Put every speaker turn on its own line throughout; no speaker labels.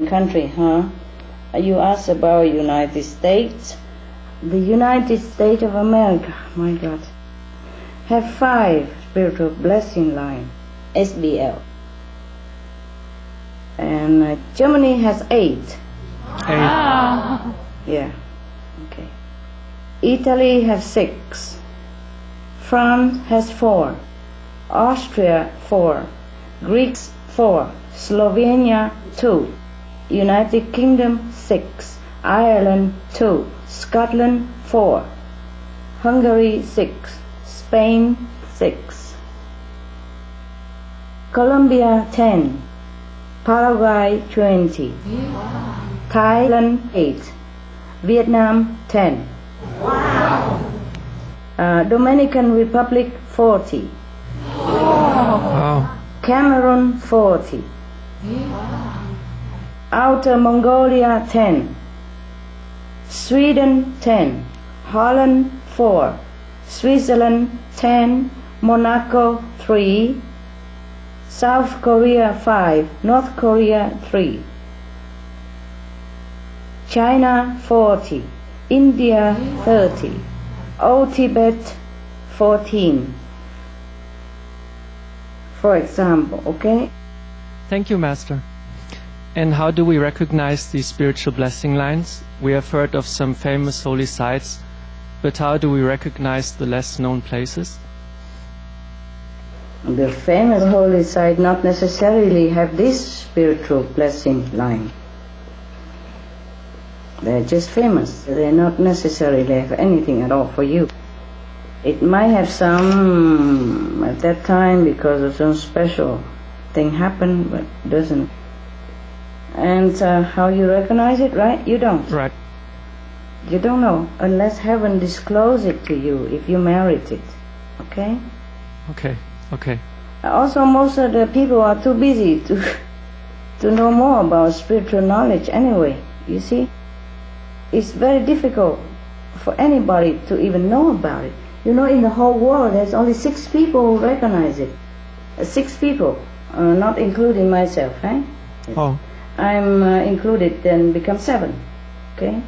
country, huh? You asked about United States. The United States of America, my God, have 5 spiritual blessing lines, SBL. And Germany has 8.
8.
Yeah, okay. Italy has 6. France has 4. Austria 4. Greeks 4. Slovenia 2. United Kingdom 6. Ireland 2. Scotland 4. Hungary 6. Spain 6. Colombia 10. Paraguay 20. Thailand 8. Vietnam 10. Dominican Republic 40.
Wow.
Cameroon 40. Outer Mongolia 10. Sweden 10. Holland 4. Switzerland 10. Monaco 3. South Korea 5. North Korea 3. China 40. India 30. Old Tibet 14. For example, okay?
Thank you, Master. And how do we recognize these spiritual blessing lines? We have heard of some famous holy sites, but how do we recognize the less known places?
The famous holy site not necessarily have this spiritual blessing line. They're just famous. They're not necessarily have anything at all for you. It might have some at that time because of some special thing happened, but doesn't. And how you recognize it, right? You don't.
Right.
You don't know unless heaven disclose it to you if you merit it. Okay?
Okay. Okay.
Also, most of the people are too busy to know more about spiritual knowledge anyway. You see? It's very difficult for anybody to even know about it. You know, in the whole world, there's only 6 people who recognize it. 6 people, not including myself, eh?
Oh.
I'm included, then become 7, okay?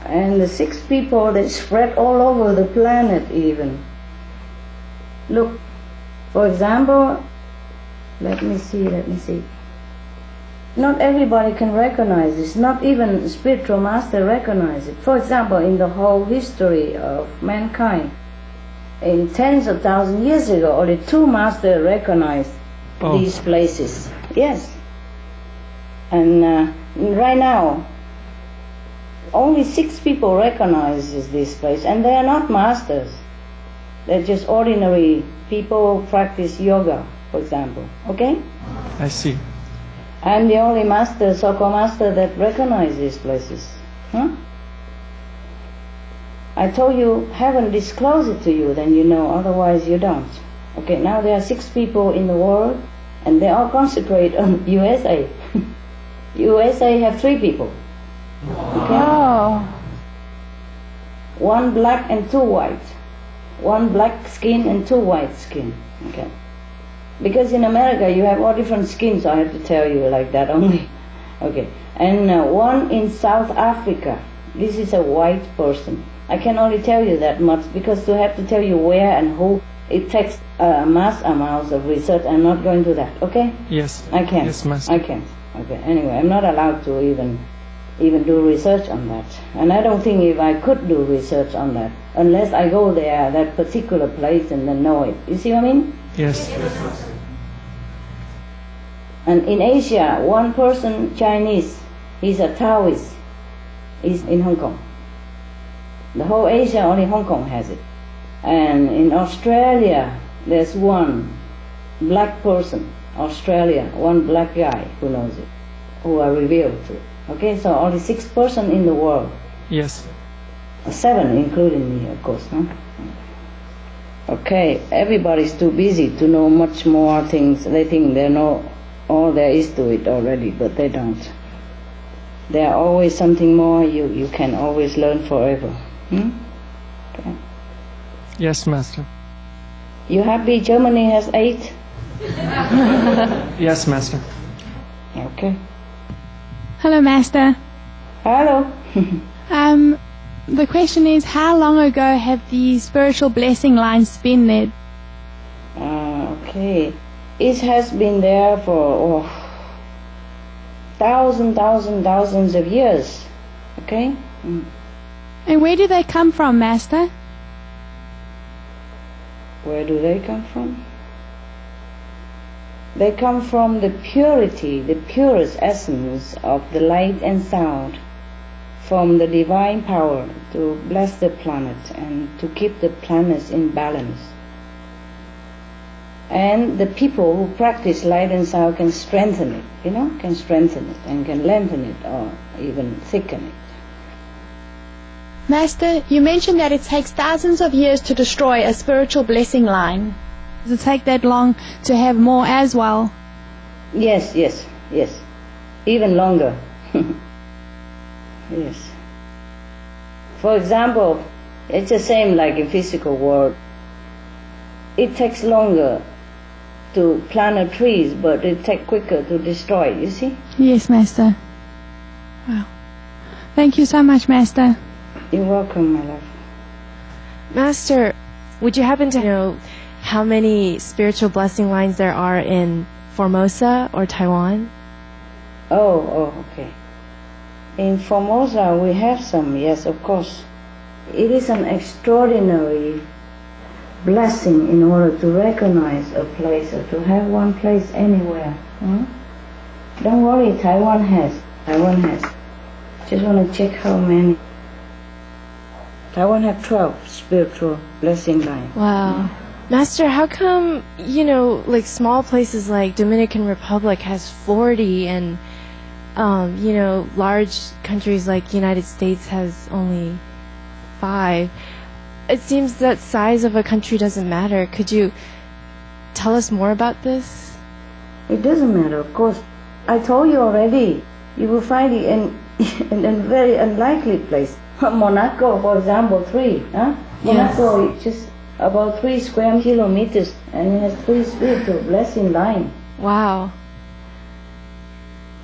And the 6 people, they spread all over the planet even. Look, for example, let me see. Not everybody can recognize this. Not even spiritual master recognize it. For example, in the whole history of mankind, in tens of thousands years ago, only 2 masters recognized these places. Yes. And right now, only 6 people recognize this place, and they are not masters. They're just ordinary people who practice yoga, for example. Okay?
I see.
I'm the only master, so-called master, that recognizes these places. Huh? I told you, heaven disclose it to you, then you know, otherwise you don't. Okay, now there are 6 people in the world, and they all concentrate on USA. USA have 3 people. Okay?
Oh.
1 black and 2 white. 1 black skin and 2 white skin. Okay. Because in America you have all different skins, so I have to tell you like that only. Okay. And 1 in South Africa. This is a white person. I can only tell you that much because to have to tell you where and who, it takes mass amounts of research. I'm not going to that. Okay?
Yes.
I can't.
Yes, Master.
I can't. Okay. Anyway, I'm not allowed to even do research on that. And I don't think if I could do research on that, unless I go there, that particular place, and then know it. You see what I mean?
Yes.
And in Asia, 1 person, Chinese, he's a Taoist, he's in Hong Kong. The whole Asia, only Hong Kong has it. And in Australia, there's 1 black person, Australia, 1 black guy who knows it, who are revealed to. Okay, so only 6 persons in the world.
Yes.
7, including me, of course. Huh? Okay, everybody's too busy to know much more things. They think they know all there is to it already, but they don't. There are always something more. You can always learn forever. Okay.
Yes, Master.
You happy Germany has 8?
Yes, Master.
Okay.
Hello, Master.
Hello.
The question is, how long ago have the spiritual blessing lines been there?
Okay. It has been there for thousands of years. Okay?
And where do they come from, Master?
Where do they come from? They come from the purity, the purest essence of the light and sound, from the divine power to bless the planet and to keep the planets in balance. And the people who practice light and sound can strengthen it, can strengthen it and can lengthen it or even thicken it.
Master, you mentioned that it takes thousands of years to destroy a spiritual blessing line. Does it take that long to have more as well?
Yes. Even longer. Yes. For example, it's the same like in physical world. It takes longer to plant a trees, but it takes quicker to destroy, you see?
Yes, Master. Wow. Thank you so much, Master.
You're welcome, my love.
Master, would you happen to know how many spiritual blessing lines there are in Formosa or Taiwan?
Oh, okay. In Formosa we have some, yes, of course. It is an extraordinary blessing in order to recognize a place or to have one place anywhere. Don't worry, Taiwan has. Just want to check how many. Taiwan have 12 spiritual blessing lines.
Wow. Master, how come, like small places like Dominican Republic has 40 and, large countries like United States has only 5? It seems that size of a country doesn't matter. Could you tell us more about this?
It doesn't matter, of course. I told you already. You will find it in a very unlikely place. Monaco, for example, 3. Monaco is just about 3 square kilometers, and it has 3 spiritual blessing lines.
Wow.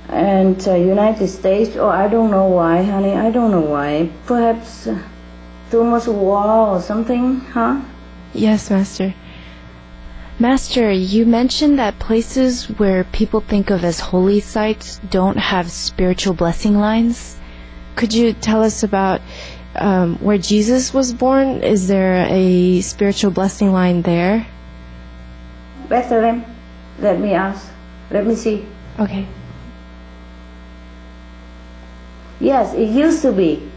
And United States, I don't know why, honey, I don't know why. Perhaps too much war or something, huh?
Yes, Master. Master, you mentioned that places where people think of as holy sites don't have spiritual blessing lines. Could you tell us about where Jesus was born? Is there a spiritual blessing line there?
Bethlehem, let me ask. Let me see.
Okay.
Yes, it used to be,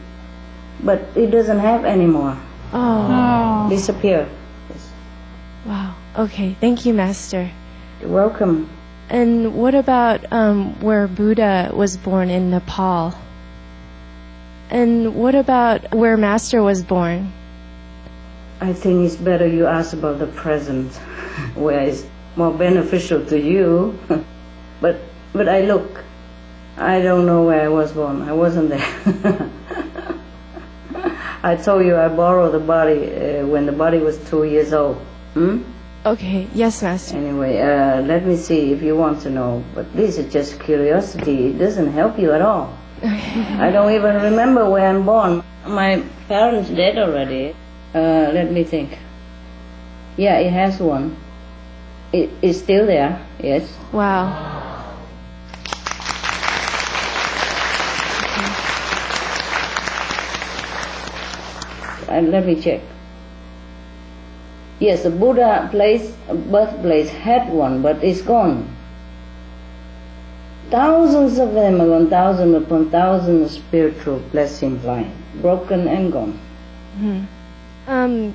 but it doesn't have anymore.
Oh.
Disappeared. Yes.
Wow. Okay, thank you, Master.
You're welcome.
And what about where Buddha was born in Nepal? And what about where Master was born?
I think it's better you ask about the present, where it's more beneficial to you. But I don't know where I was born. I wasn't there. I told you I borrowed the body when the body was 2 years old.
Okay, yes, Master.
Anyway, let me see if you want to know. But this is just curiosity. It doesn't help you at all. I don't even remember where I'm born. My parents dead already. Let me think. Yeah, it has one. It's still there, yes.
Wow.
Let me check. Yes, the Buddha birthplace had one, but it's gone. Thousands of them are gone, thousands upon thousands of spiritual blessing lines, broken and gone.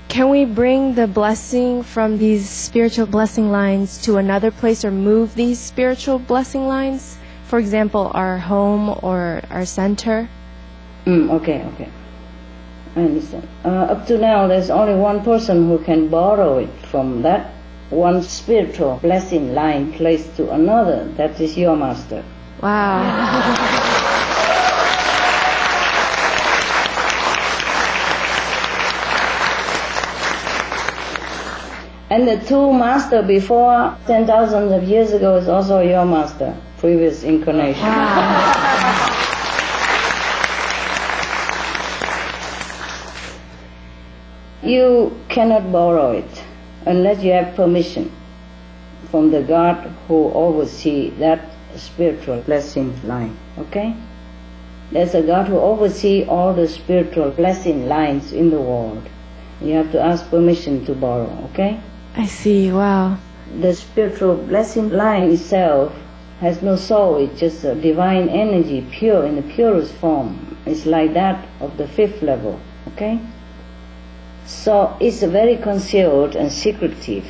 Can we bring the blessing from these spiritual blessing lines to another place or move these spiritual blessing lines? For example, our home or our center?
Okay. I understand. Up to now, there's only one person who can borrow it from that one spiritual blessing line placed to another. That is your master.
Wow.
And the two master before 10,000 of years ago is also your master, previous incarnation.
Wow.
You cannot borrow it unless you have permission from the God who oversees that spiritual blessing line, okay? There's a God who oversees all the spiritual blessing lines in the world. You have to ask permission to borrow, okay?
I see. Wow.
The spiritual blessing line itself has no soul. It's just a divine energy, pure, in the purest form. It's like that of the fifth level, okay? So it's very concealed and secretive.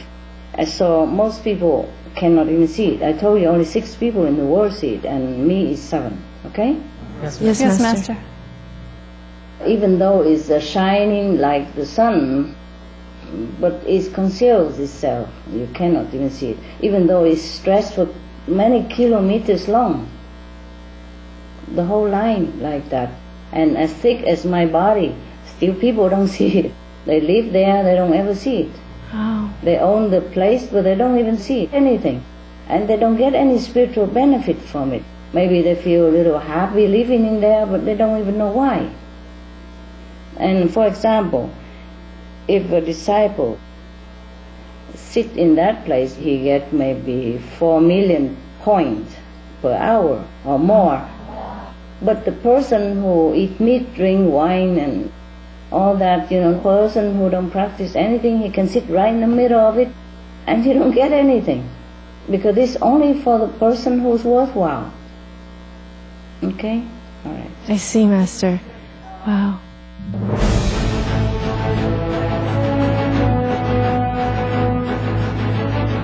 And so most people cannot even see it. I told you only 6 people in the world see it, and me is 7, okay?
Yes,
Yes,
Yes,
Master.
Master.
Even though it's shining like the sun, but it conceals itself. You cannot even see it. Even though it's stretched for many kilometers long, the whole line like that, and as thick as my body, still people don't see it. They live there, they don't ever see it.
Oh.
They own the place, but they don't even see anything, and they don't get any spiritual benefit from it. Maybe they feel a little happy living in there, but they don't even know why. And for example, if a disciple sit in that place, he get maybe 4 million points per hour or more. But the person who eat meat, drink wine, and all that, person who don't practice anything, he can sit right in the middle of it, and he don't get anything, because it's only for the person who's worthwhile. Okay? All right.
I see, Master. Wow.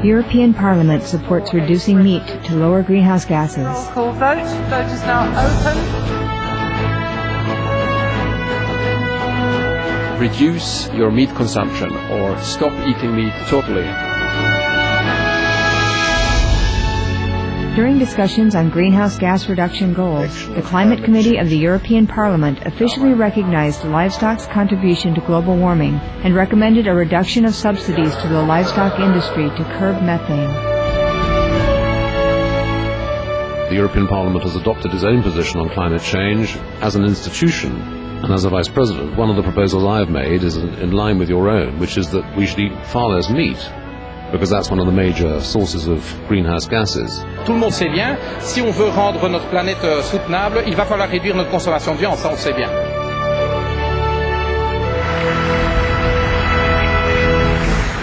European Parliament supports reducing meat to lower greenhouse gases.
Roll call vote. Vote is now open.
Reduce your meat consumption or stop eating meat totally.
During discussions on greenhouse gas reduction goals, the Climate Committee of the European Parliament officially recognized livestock's contribution to global warming and recommended a reduction of subsidies to the livestock industry to curb methane.
The European Parliament has adopted its own position on climate change as an institution, and as a Vice President, one of the proposals I have made is in line with your own, which is that we should eat far less meat, because that's one of the major sources of greenhouse gases.
Tout le monde sait bien, si on veut rendre notre planète soutenable, il va falloir réduire notre consommation de viande, ça on le sait bien.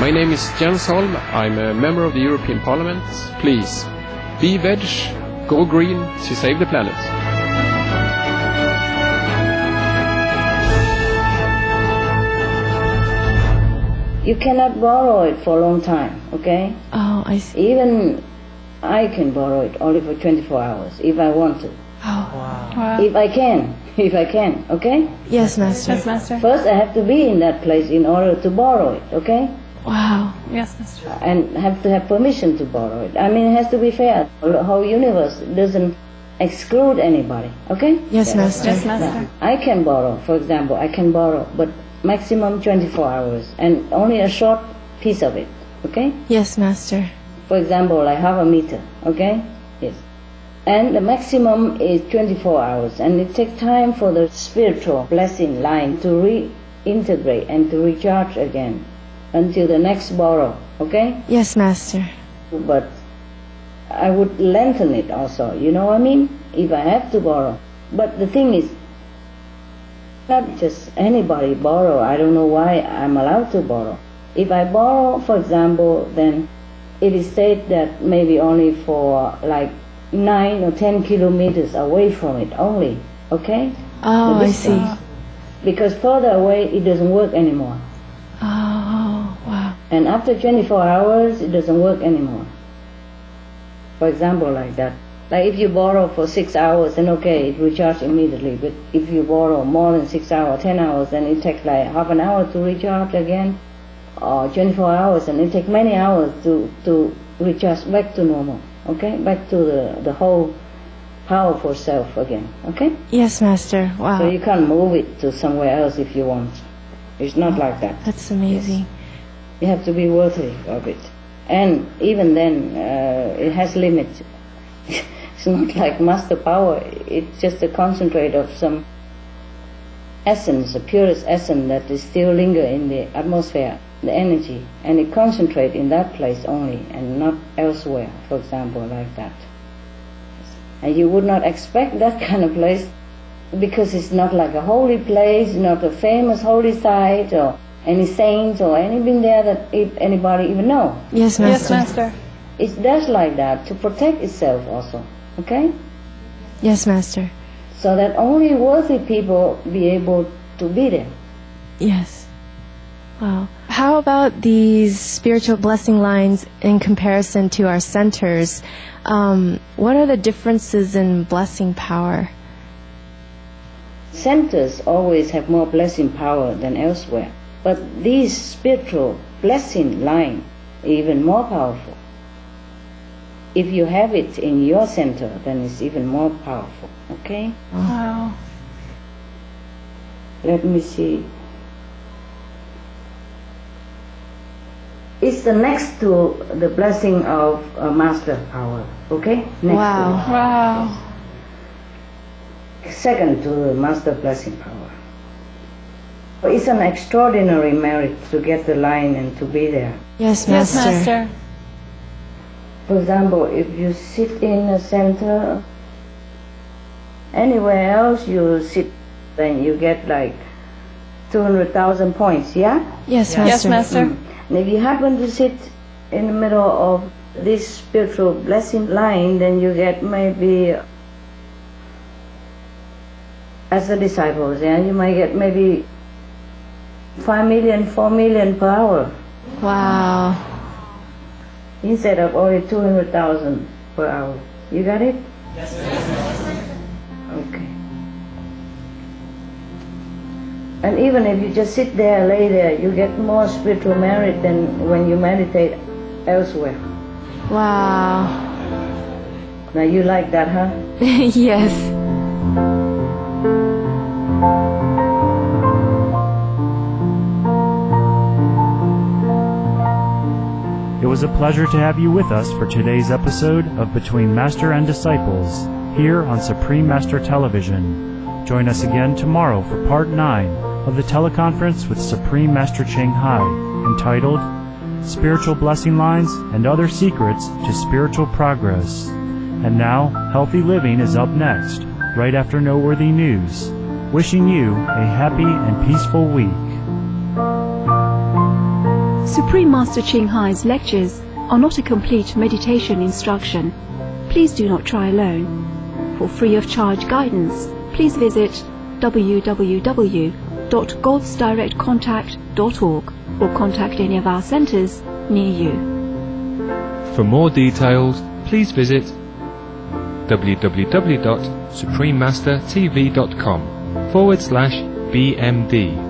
My name is Jens Holm. I'm a member of the European Parliament. Please, be veg, go green to save the planet.
You cannot borrow it for a long time, okay?
Oh, I see.
Even I can borrow it only for 24 hours if I want to.
Oh.
Wow.
If I can, okay?
Yes, Master.
Yes, Master.
First I have to be in that place in order to borrow it, okay?
Wow.
Yes, Master.
And have to have permission to borrow it. I mean, it has to be fair. The whole universe doesn't exclude anybody, okay?
Yes, Master.
Yes, Master.
I can borrow, for example, but maximum 24 hours, and only a short piece of it, okay?
Yes, Master.
For example, like half a meter, okay? Yes. And the maximum is 24 hours, and it takes time for the spiritual blessing line to reintegrate and to recharge again until the next borrow, okay?
Yes, Master.
But I would lengthen it also, you know what I mean? If I have to borrow. But the thing is, not just anybody borrow. I don't know why I'm allowed to borrow. If I borrow, for example, then it is said that maybe only for like 9 or 10 kilometers away from it only, okay?
Oh,
The
I see.
distance. Because further away it doesn't work anymore.
Oh, wow.
And after 24 hours it doesn't work anymore. For example, like that. Like if you borrow for 6 hours, then okay, it will recharge immediately. But if you borrow more than 6 hours, 10 hours, then it takes like half an hour to recharge again, or 24 hours, and it takes many hours to recharge back to normal, okay? Back to the whole powerful self again, okay?
Yes, Master.
So
Wow.
you can't move it to somewhere else if you want. It's not like that.
That's amazing.
You have to be worthy of it. And even then, it has limits. It's not like master power. It's just a concentrate of some essence, the purest essence that is still linger in the atmosphere, the energy, and it concentrate in that place only and not elsewhere, for example, like that. And you would not expect that kind of place because it's not like a holy place, not a famous holy site or any saints or anything there that anybody even know.
Yes, Master.
Yes, Master.
It's just like that to protect itself also, okay?
Yes, Master.
So that only worthy people be able to be there.
Yes. Wow. How about these spiritual blessing lines in comparison to our centers? What are the differences in blessing power?
Centers always have more blessing power than elsewhere. But these spiritual blessing line even more powerful. If you have it in your center, then it's even more powerful. Okay?
Wow.
Let me see. It's the next to the blessing of master power. Okay? Next
Wow.
to
Wow.
it. Second to the master blessing power. It's an extraordinary merit to get the line and to be there.
Yes,
Yes,
Master.
Master.
For example, if you sit in a center, anywhere else you sit, then you get like 200,000 points, yeah?
Yes, Master.
Yes, Master.
And if you happen to sit in the middle of this spiritual blessing line, then you get maybe, as a disciple, yeah, you might get maybe 5 million, 4 million per hour.
Wow.
Instead of only 200,000 per hour. You got it? Yes. Okay. And even if you just sit there, lay there, you get more spiritual merit than when you meditate elsewhere.
Wow.
Now you like that, huh?
Yes.
It was a pleasure to have you with us for today's episode of Between Master and Disciples, here on Supreme Master Television. Join us again tomorrow for Part 9 of the teleconference with Supreme Master Ching Hai, entitled Spiritual Blessing Lines and Other Secrets to Spiritual Progress. And now, Healthy Living is up next, right after Noteworthy News. Wishing you a happy and peaceful week.
Supreme Master Ching Hai's lectures are not a complete meditation instruction. Please do not try alone. For free of charge guidance, please visit www.godsdirectcontact.org or contact any of our centers near you.
For more details, please visit www.suprememastertv.com/BMD.